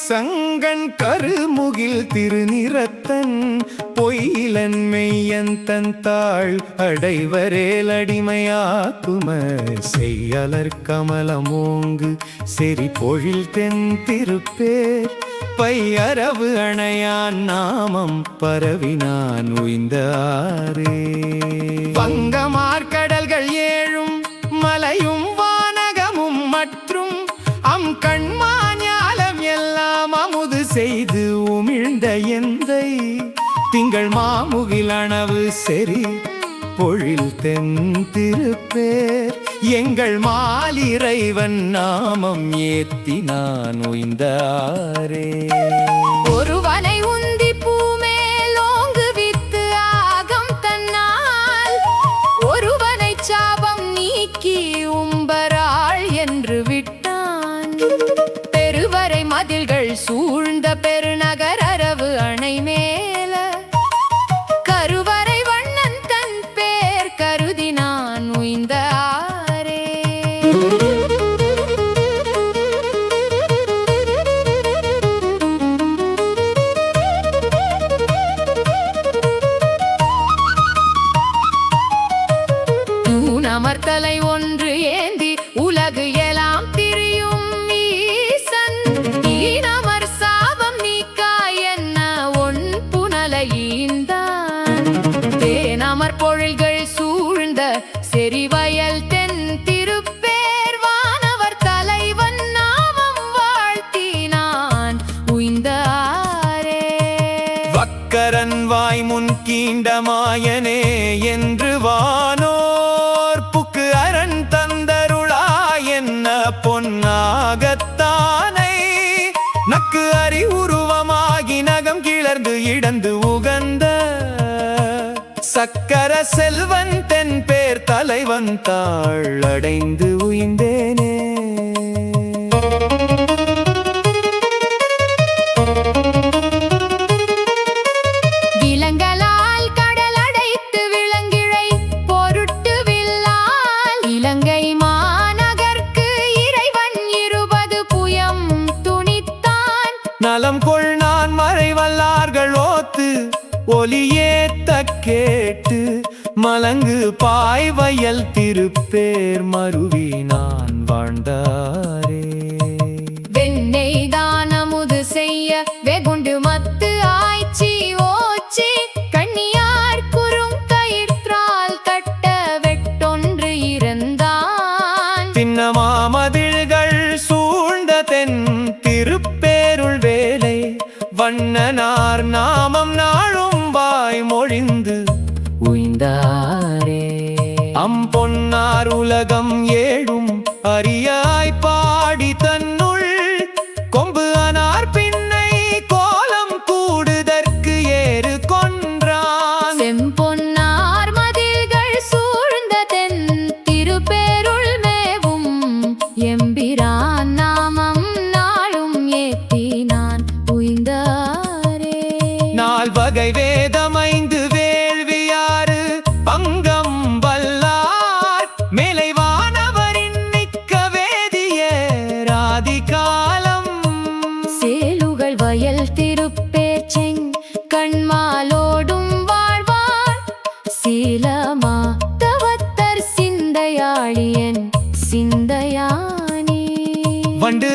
சங்கன் கருமுகில் திருநிறத்தன் பொய்யிலன் மெய்யன் தன் தாள் அடைவரேல் அடிமையாக்கும செய்யலர் கமலமோங்கு செறி பொழில் தென் திருப்பேர் பையரவு அணையான் நாமம் பரவினான் உய்ந்தாரே. வங்கமார்கடல்கள் ஏழும் மலையும் வானகமும் மற்றும் கண்மாஞாலம் எல்லாம் அமுது செய்து உமிழ்ந்த எந்தை திங்கள் மாமுகில் அணவு செறி பொழில் தென் திருப்பேர் எங்கள் மாலிறைவன் நாமம் ஏத்தினான் உய்ந்தாரே. ஒருவனை உந்தி பூமேலோங்கு வித்து ஆகம் தன்னால் ஒருவனை சாபம் நீக்கி உம்பராள் என்று விட்டான். பெருவரை மதில்கள் சூழ்ந்த பெருநகர் அரவு அணை மேல கருவறை வண்ணன் தன் பேர் கருதினான் உய்ந்தாரே. தூணமர்த்தலை ஒன்று ஏந்தி உலகு எல்லாம் திரியும் ஈசன் ஈனமர் சாபம் நீக்கா என்ன ஒன் புனலையீந்தான். தேனமர் பொழில்கள் சூழ்ந்த செறிவயல் தென் திருப்பேர் வானவர் தலைவன் நாமம் வாழ்த்தினான் உய்ந்தாரே. வக்கரன் வாய் முன் கீண்ட மாயனே என்று வானோர் புக்கு அரண் தந்தருளா என்ன பொன்னாகத்தானை நக்கு அறிவுருவமாகி நகம் கிளர்ந்து இடந்து உகந்த சக்கர செல்வன் தென் பேர் தலைவன் தாள் அடைந்து உய்ந்தேனே. விலங்கலால் கடல் அடைத்து விலங்கிழை பொருட்டு வில்லால் இலங்கை மாநகர்க்கு இறைவன் 20 புயம் துணித்தான். நலம் கொள் நான் மறைவல்லார்கள் ஓத்து ஒலியேத்த கேட்டு மலங்கு பாய்வயல் திருப்பேர் மருவி நான் வாழ்ந்தாரே. வெண்ணெய் தானமுது செய்ய வெகுண்டு மத்து ஆய்ச்சி ஓச்சி கண்ணியார் குறும் கயிற்றால் கட்ட வெட்டொன்று இருந்தான். திண்ணமாமதில்கள் சூழ்ந்த தென் திருப்பேருள் வேலை வண்ணனார் நாமம் நாளும் வாய் மொழிந்து உய்ந்தாரே. அம்பொன்னார் உலகம் ஏழும் அரியாய் பாடி தன்னுள் கொம்பு அனார் பின்னை கோலம் கூடுதற்கு ஏறு கொன்றான். செம்பொன்னார் மதில்கள் சூழ்ந்த தென் திருப்பேருள் மேவும் எம்பிரான் நாமம் நாளும் ஏத்தினான் உய்ந்தாரே. 4 வகை வேதமைந்து வேள்வியாறு பங்கம் வல்லார் மேலைவானவரின் மிக்க வேதியராதிகாலம் சேலுகள் வயல் திருப்பேச்செங் கண்மாலோடும் வாழ்வார் சீலமா தவத்தர் சிந்தையாழியன் சிந்தையானே. வண்டு